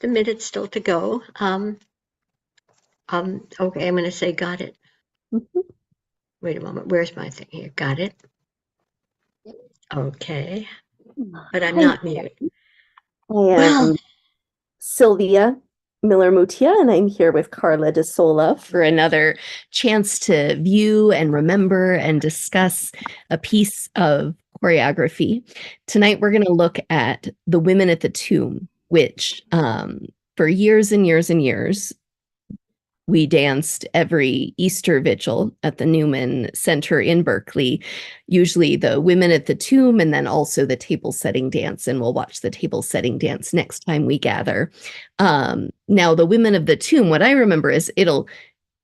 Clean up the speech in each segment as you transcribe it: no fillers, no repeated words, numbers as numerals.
the minutes still to go. Okay, I'm going to say got it. Mhm. Wait a moment. Where's my thing here? Got it. Okay, but I'm Hi, not mute. I Well, am Sylvia Miller-Mutia, and I'm here with Carla de Sola for another chance to view and remember and discuss a piece of choreography. Tonight, we're going to look at The Women at the Tomb, which for years and years and years, we danced every Easter vigil at the Newman Center in Berkeley, usually the Women at the Tomb and then also the table setting dance. And we'll watch the table setting dance next time we gather. Now, the Women of the Tomb, what I remember is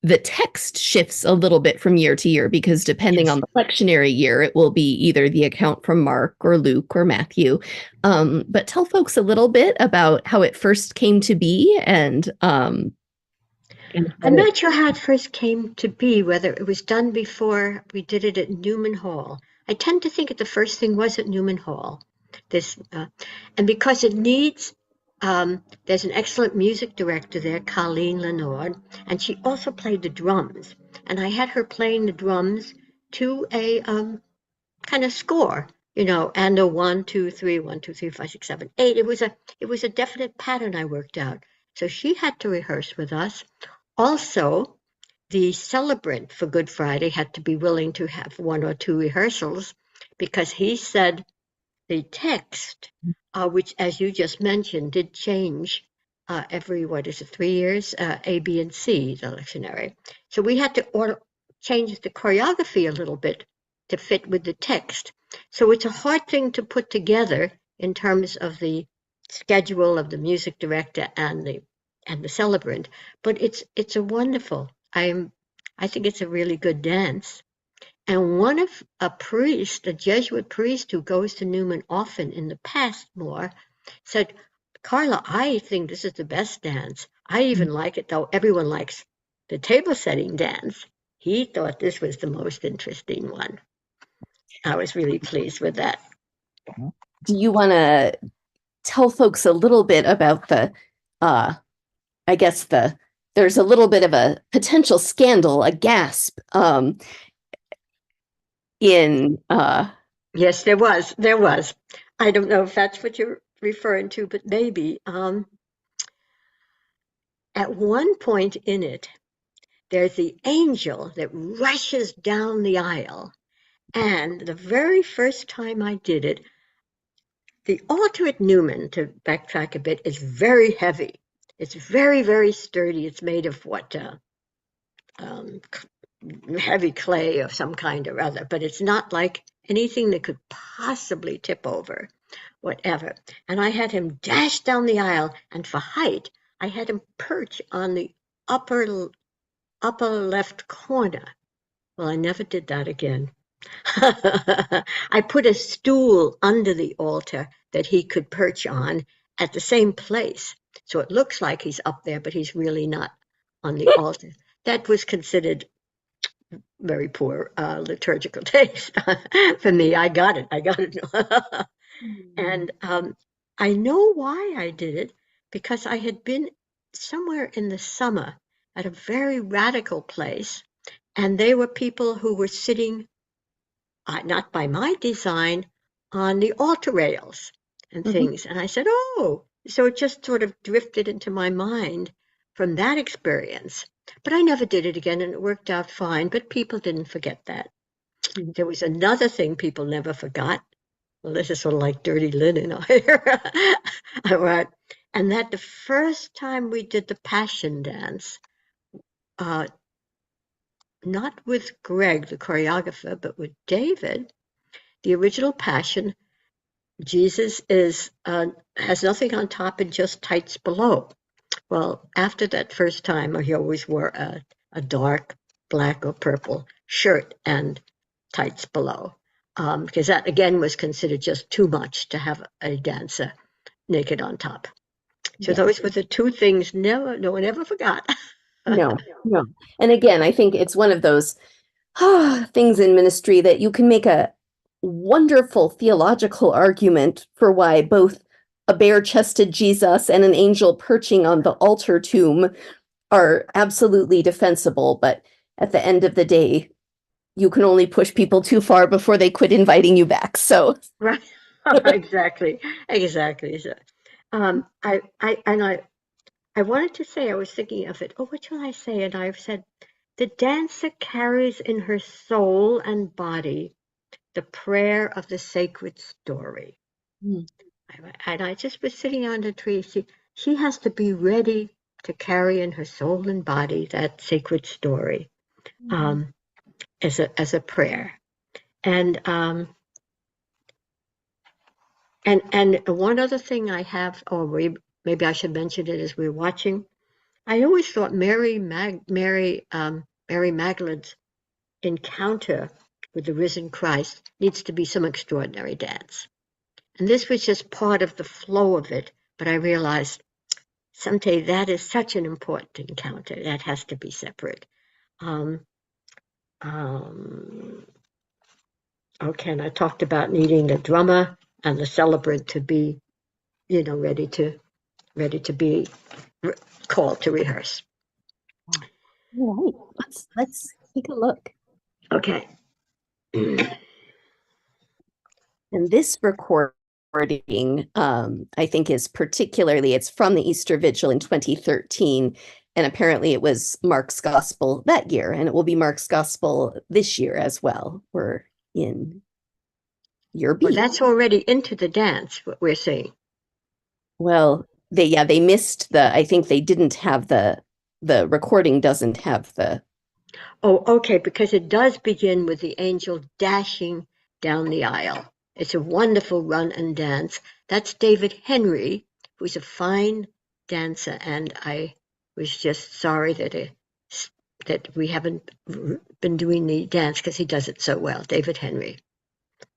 the text shifts a little bit from year to year because depending yes. on the lectionary year, it will be either the account from Mark or Luke or Matthew. But tell folks a little bit about how it first came to be and how I'm it. not sure how it first came to be, whether it was done before we did it at Newman Hall. I tend to think that the first thing was at Newman Hall. This, and because it needs, there's an excellent music director there, Colleen Lenord, and she also played the drums. And I had her playing the drums to a kind of score, and a 1, 2, 3, 1, 2, 3, 5, 6, 7, 8. It was a definite pattern I worked out. So she had to rehearse with us. Also, the celebrant for Good Friday had to be willing to have 1 or 2 rehearsals because he said the text, which, as you just mentioned, did change every, 3 years, A, B, and C, the lectionary. So we had to change the choreography a little bit to fit with the text. So it's a hard thing to put together in terms of the schedule of the music director and the celebrant, but it's a wonderful. I think it's a really good dance. And one of a Jesuit priest who goes to Newman often in the past more, said, Carla, I think this is the best dance. I even like it, though everyone likes the table setting dance. He thought this was the most interesting one. I was really pleased with that. Do you want to tell folks a little bit about uh, I guess there's a little bit of a potential scandal, a gasp, in, Yes, there was. There was. I don't know if that's what you're referring to, but maybe. At one point in it, there's the angel that rushes down the aisle. And the very first time I did it, the altar at Newman, to backtrack a bit, is very heavy. It's very, very sturdy. It's made of um, heavy clay of some kind or other, but it's not like anything that could possibly tip over, whatever. And I had him dash down the aisle, and for height, I had him perch on the upper upper left corner. Well, I never did that again. I put a stool under the altar that he could perch on at the same place. So it looks like he's up there, but he's really not on the altar. That was considered very poor liturgical taste for me. I got it. I got it. And I know why I did it because I had been somewhere in the summer at a very radical place, and they were people who were sitting, not by my design, on the altar rails and mhm. things. And I said, oh, so it just sort of drifted into my mind from that experience. But I never did it again, and it worked out fine. But people didn't forget that. There was another thing people never forgot. Well, this is sort of like dirty linen here. All right. And that the first time we did the Passion Dance, uh, not with Greg, the choreographer, but with David, the original Passion, Jesus has nothing on top and just tights below. Well, after that first time, he always wore a dark black or purple shirt and tights below, because that again was considered just too much to have a dancer naked on top. So Yeah. those were the two things no one ever forgot. No, no. And again, I think it's one of those things in ministry that you can make a wonderful theological argument for why both a bare-chested Jesus and an angel perching on the altar tomb are absolutely defensible, but at the end of the day, you can only push people too far before they quit inviting you back. So Right. Exactly. Exactly. So, I wanted to say, I was thinking of it. Oh, what shall I say? And I've said, the dancer carries in her soul and body the prayer of the sacred story. Mm. And I just was sitting on the tree. She has to be ready to carry in her soul and body that sacred story, um, as a prayer. And one other thing I have, or maybe I should mention it as we're watching. I always thought Mary Magdalene's encounter with the risen Christ needs to be some extraordinary dance. And this was just part of the flow of it, but I realized someday that is such an important encounter. That has to be separate. Um, um, okay, and I talked about needing the drummer and the celebrant to be, ready to be called to rehearse. All right, let's take a look. Okay. And this recording, I think is particularly, it's from the Easter Vigil in 2013, and apparently it was Mark's Gospel that year, and it will be Mark's Gospel this year as well. We're in year B. Well, that's already into the dance, what we're seeing. Well, they missed I think they didn't have the recording doesn't have the. Oh, okay, because it does begin with the angel dashing down the aisle. It's a wonderful run and dance. That's David Henry, who's a fine dancer, and I was just sorry that we haven't been doing the dance because he does it so well, David Henry.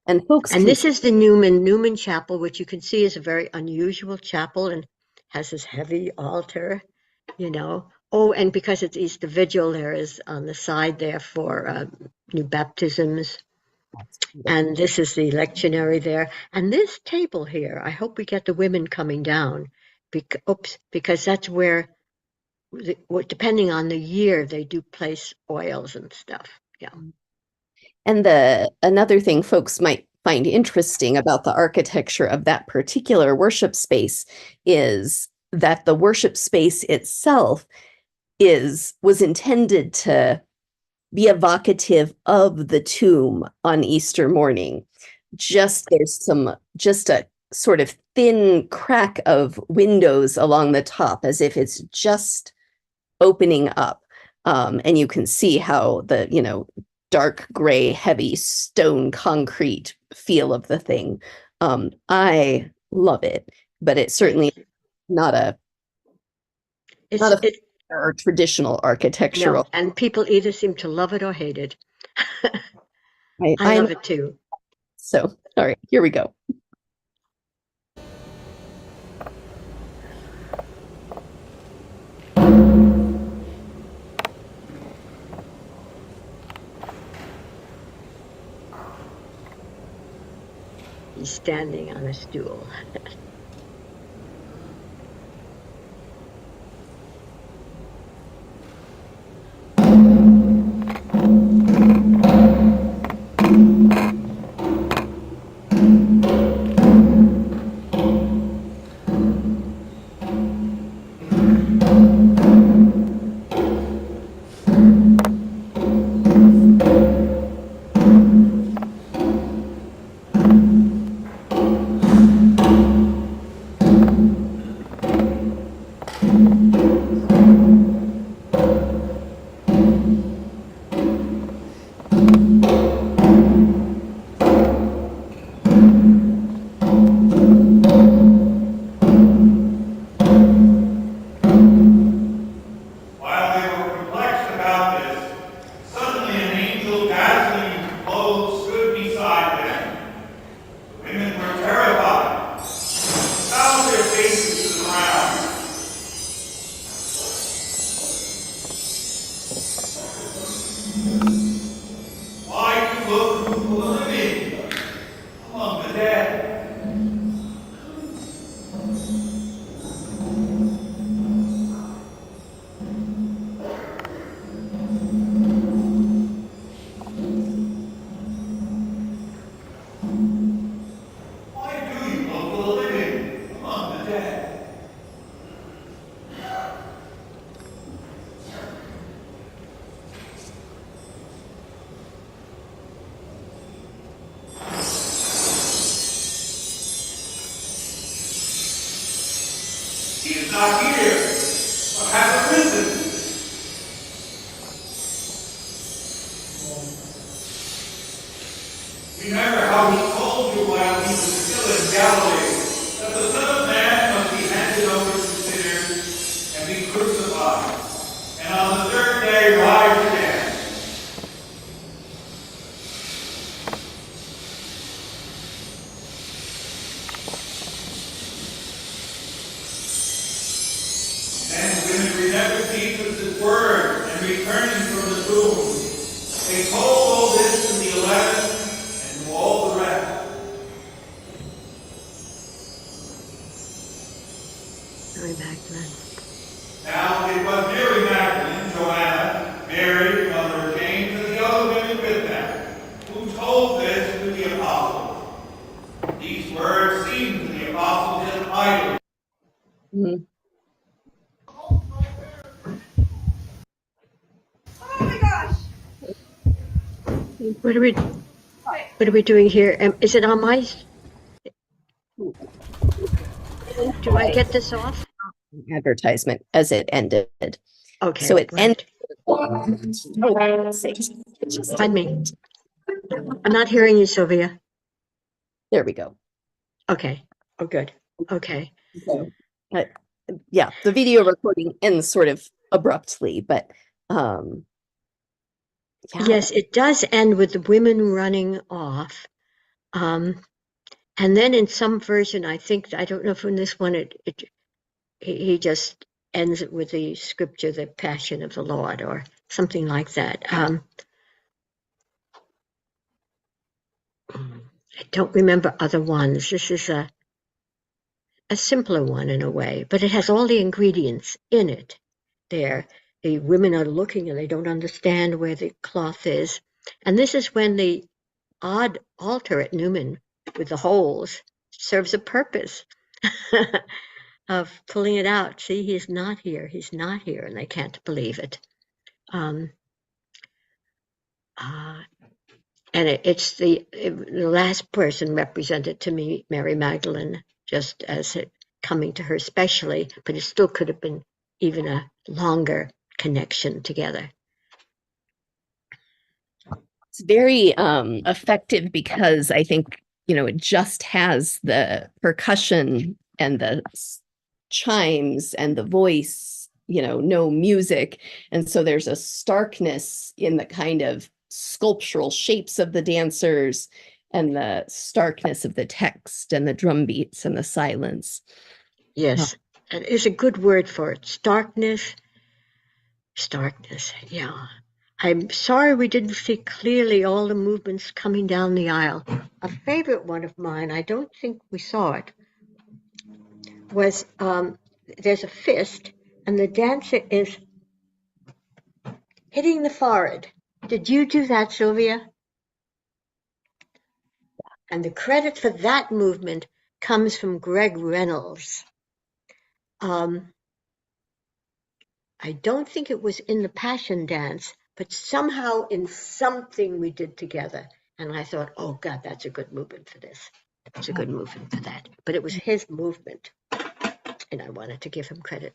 And folks And this is the Newman Chapel, which you can see is a very unusual chapel and has this heavy altar, Oh, and because it's Easter Vigil, there is on the side there for new baptisms. And this is the lectionary there. And this table here, I hope we get the women coming down. Because that's where, depending on the year, they do place oils and stuff. Yeah. And another thing folks might find interesting about the architecture of that particular worship space is that the worship space itself was intended to be evocative of the tomb on Easter morning. There's just a sort of thin crack of windows along the top as if it's just opening up. And you can see how the, dark gray, heavy stone concrete feel of the thing. I love it, but it's certainly not a or traditional architectural. No, and people either seem to love it or hate it. I love it too. So, all right, here we go. He's standing on a stool. not here, but has arisen. Remember how he told you while he was still in Galilee that the Son of Man must be handed over to sinners and be crucified, and on the third day rise again. Then women remembered Jesus' word and returning from the tomb, they told all this to the 11 and to all the rest. Mary Magdalene. Now it was Mary Magdalene, Joanna, Mary, mother of James, and the other women with them, who told this to the apostles. These words seemed to the apostles as idols. Mhm. Oh my gosh! What are we doing here? Is it on my? Do I get this off? Advertisement as it ended. Okay. So it right. ended. Pardon me. I'm not hearing you, Sylvia. There we go. Okay. Oh, good. Okay. Yeah, the video recording ends sort of abruptly, but yeah. Yes, it does end with the women running off. And then in some version, I don't know if in this one, he just ends it with the scripture, the Passion of the Lord, or something like that. I don't remember other ones. This is a simpler one in a way, but it has all the ingredients in it there. The women are looking and they don't understand where the cloth is. And this is when the odd altar at Newman with the holes serves a purpose of pulling it out. See, he's not here. He's not here. And they can't believe it. And it's the last person represented to me, Mary Magdalene, just as it coming to her specially, but it still could have been even a longer connection together. It's very effective because I think, it just has the percussion and the chimes and the voice, no music. And so there's a starkness in the kind of sculptural shapes of the dancers and the starkness of the text and the drum beats and the silence. Yes, it is a good word for it. Starkness, yeah. I'm sorry we didn't see clearly all the movements coming down the aisle. A favorite one of mine, I don't think we saw it, was there's a fist and the dancer is hitting the forehead. Did you do that, Sylvia? And the credit for that movement comes from Greg Reynolds. I don't think it was in the Passion Dance, but somehow in something we did together. And I thought, oh God, that's a good movement for this. That's a good movement for that. But it was his movement. And I wanted to give him credit.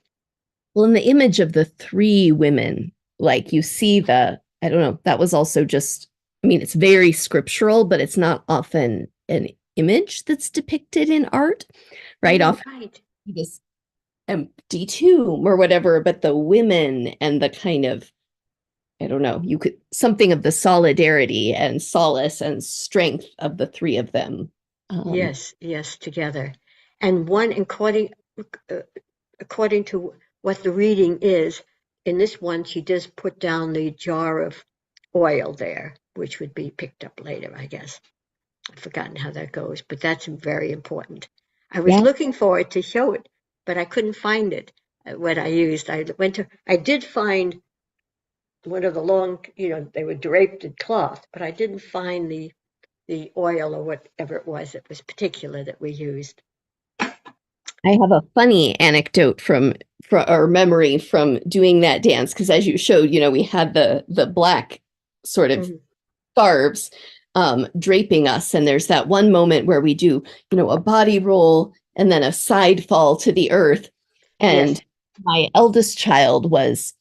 Well, in the image of the three women, like you see I don't know, that was also just, it's very scriptural, but it's not often an image that's depicted in art, right? Often Right. this empty tomb or whatever, but the women and the kind of, I don't know, something of the solidarity and solace and strength of the three of them. Yes, together. And one, according to what the reading is, in this one, she does put down the jar of oil there, which would be picked up later, I guess. I've forgotten how that goes, but that's very important. I was looking for it to show it, but I couldn't find it. What I used, I did find one of the long, they were draped in cloth, but I didn't find the oil or whatever it was that was particular that we used. I have a funny anecdote from or memory from doing that dance, because as you showed, we had the black sort of scarves draping us, and there's that one moment where we do, a body roll and then a side fall to the earth. And Yes. my eldest child was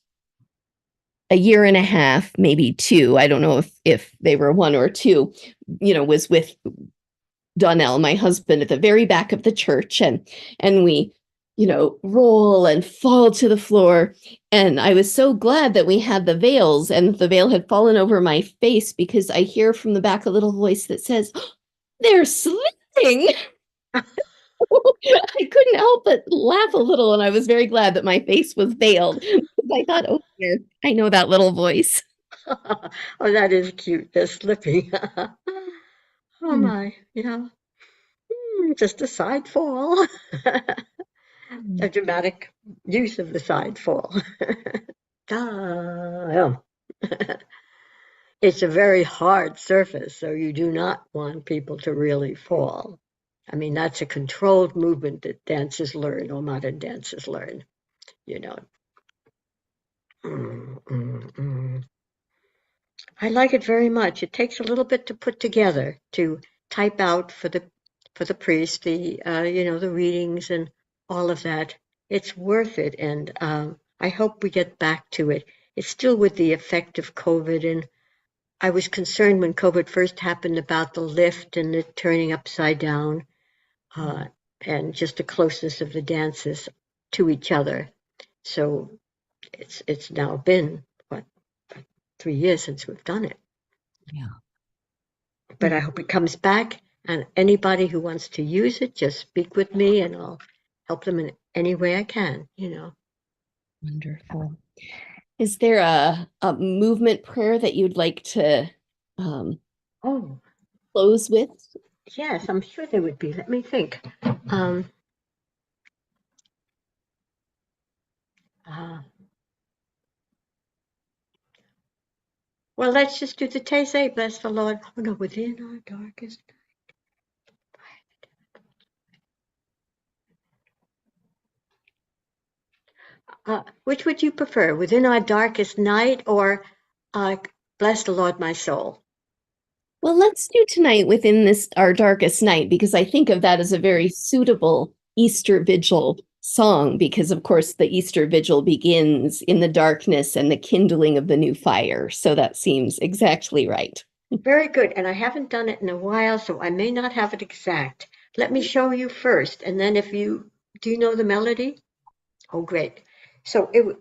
a year and a half, maybe two. I don't know if they were one or two, was with Donnell, my husband, at the very back of the church, and we, roll and fall to the floor. And I was so glad that we had the veils and the veil had fallen over my face, because I hear from the back a little voice that says, "Oh, they're slipping." I couldn't help but laugh a little, and I was very glad that my face was veiled. I thought, oh dear, I know that little voice. Oh, that is cute. They're slipping. Oh my, yeah. Just a side fall. A dramatic use of the side fall. Yeah. It's a very hard surface, so you do not want people to really fall. I mean, that's a controlled movement that dancers learn, or modern dancers learn, you know. Mm, mm, mm. I like it very much. It takes a little bit to put together, to type out for the priest, the readings and all of that. It's worth it, and I hope we get back to it. It's still with the effect of COVID, and I was concerned when COVID first happened about the lift and the turning upside down, uh, and just the closeness of the dances to each other. So it's now been what 3 years since we've done it. Yeah. But I hope it comes back, and anybody who wants to use it, just speak with me and I'll help them in any way I can, Wonderful. Is there a movement prayer that you'd like to Oh, close with? yes, I'm sure there would be. Let me think. Um, uh, well, let's just do the Taizé, bless the Lord. Oh, no, within our darkest. Which would you prefer, within our darkest night or bless the Lord, my soul? Well, let's do tonight within this our darkest night, because I think of that as a very suitable Easter Vigil song, because of course the Easter Vigil begins in the darkness and the kindling of the new fire. So that seems exactly right. Very good. And I haven't done it in a while, so I may not have it exact. Let me show you first, and then if you do you know the melody? Oh, great. So it's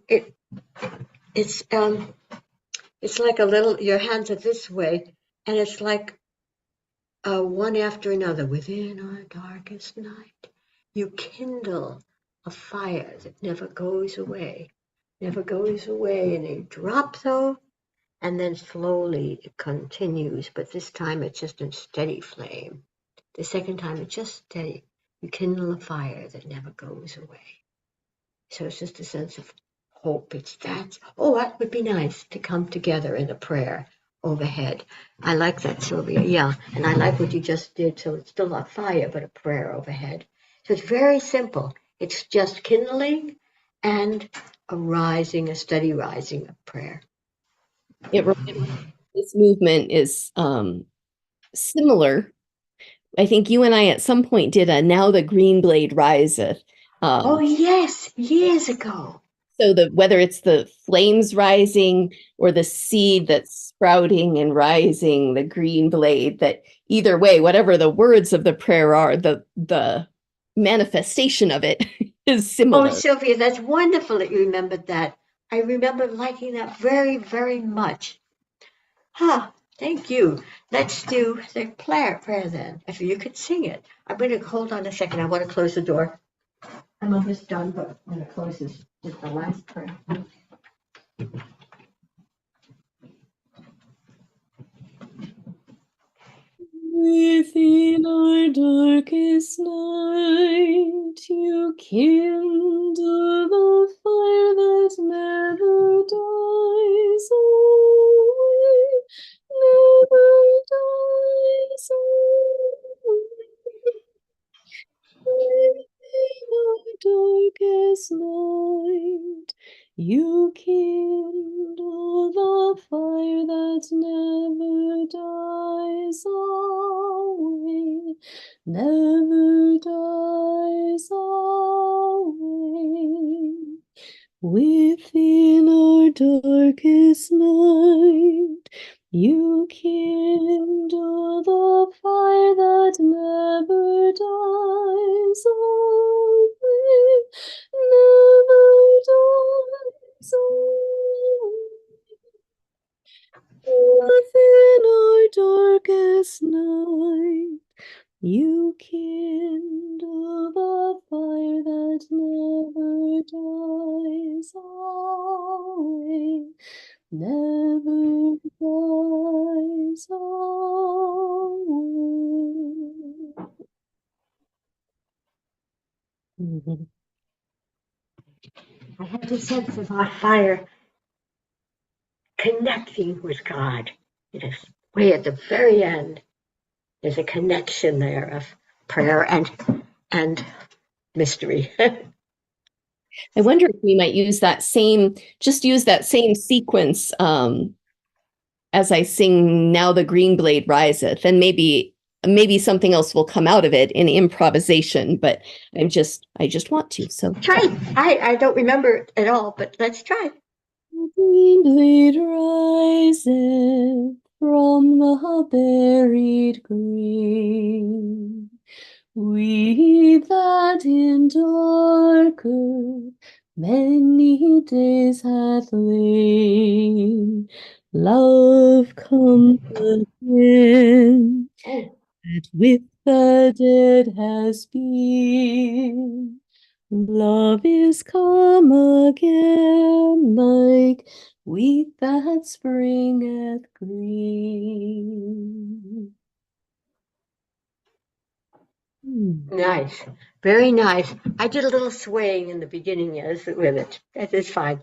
like a little. Your hands are this way, and it's like one after another. Within our darkest night, you kindle a fire that never goes away, never goes away, and you drop though, and then slowly it continues. But this time it's just a steady flame. The second time it's just steady. You kindle a fire that never goes away. So it's just a sense of hope. It's that. Oh, that would be nice to come together in a prayer overhead. I like that, Sylvia. Yeah. And I like what you just did. So it's still a fire, but a prayer overhead. So it's very simple. It's just kindling and a steady rising of prayer. This movement is similar. I think you and I at some point did a Now the Green Blade Riseth. Oh, yes, years ago. So whether it's the flames rising or the seed that's sprouting and rising, the green blade, that either way, whatever the words of the prayer are, the manifestation of it is Oh, similar. Sylvia, that's wonderful that you remembered that. I remember liking that very, very much. Thank you. Let's do the prayer then. If you could sing it. I'm going to hold on a second. I want to close the door. I'm almost done, but I'm going to close this with the last prayer. Within our darkest night, you kindle the fire that never dies away, never dies away. Within our darkest night, you kindle the fire that never dies away, never dies away. Within our darkest night, you kindle the fire that never dies. Always, never dies. Always. Within our darkest night, you kindle the fire that never dies. Always, never dies. Always. I had the sense of our fire connecting with God. It is way at the very end. There's a connection there of prayer and mystery. I wonder if we might use that same sequence as I sing "Now the Green Blade Riseth," and maybe something else will come out of it in improvisation. But I just want to. So Try. I don't remember it at all, but let's try. The green blade riseth from the buried green. We that in darker many days hath lain, love comes again, that with the dead has been. Love is come again, like wheat that springeth green. Nice. Very nice. I did a little swaying in the beginning with it. That is fine.